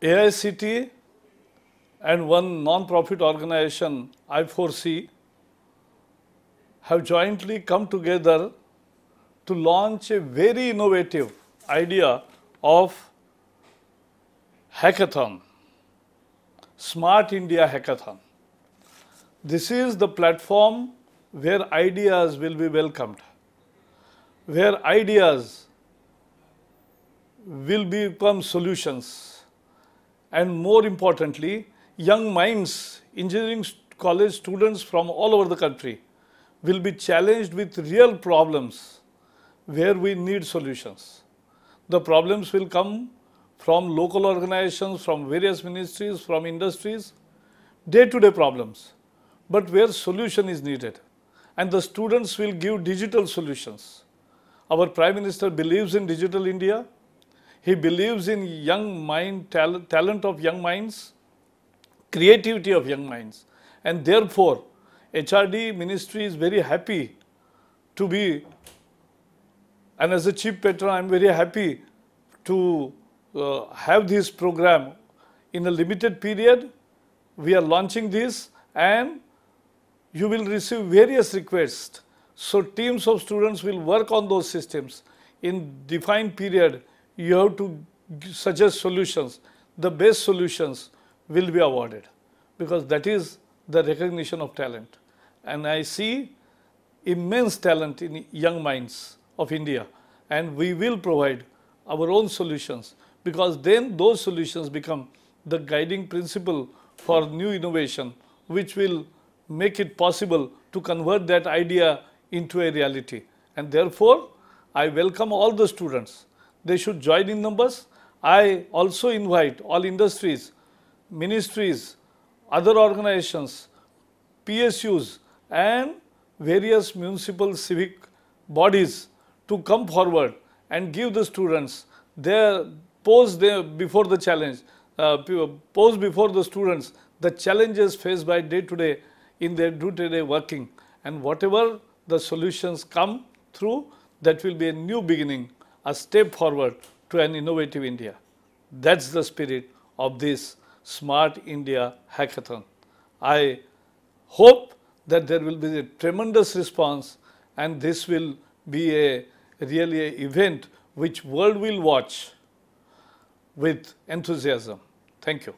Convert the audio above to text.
AICT and one non-profit organization, I4C, have jointly come together to launch a very innovative idea of hackathon, Smart India Hackathon. This is the platform where ideas will be welcomed, where ideas will become solutions, and more importantly, young minds, engineering college students from all over the country will be challenged with real problems where we need solutions. The problems will come from local organizations, from various ministries, from industries, day-to-day problems, but where solution is needed. And the students will give digital solutions. Our Prime Minister believes in Digital India. He believes in young mind, talent of young minds, creativity of young minds. And therefore, HRD Ministry is very happy to be, and as a chief patron, I am very happy to have this program in a limited period. We are launching this and you will receive various requests. So teams of students will work on those systems. In defined period, you have to suggest solutions. The best solutions will be awarded because that is the recognition of talent. And I see immense talent in young minds of India, and we will provide our own solutions because then those solutions become the guiding principle for new innovation, which will make it possible to convert that idea into a reality. And therefore, I welcome all the students. They should join in numbers. I also invite all industries, ministries, other organizations, PSUs and various municipal civic bodies to come forward and give the students their pose before the challenge, pose before the students the challenges faced by day to day in their day-to-day working, and whatever the solutions come through, that will be a new beginning, a step forward to an innovative India. That's the spirit of this Smart India Hackathon. I hope that there will be a tremendous response and this will be a really an event which world will watch with enthusiasm. Thank you.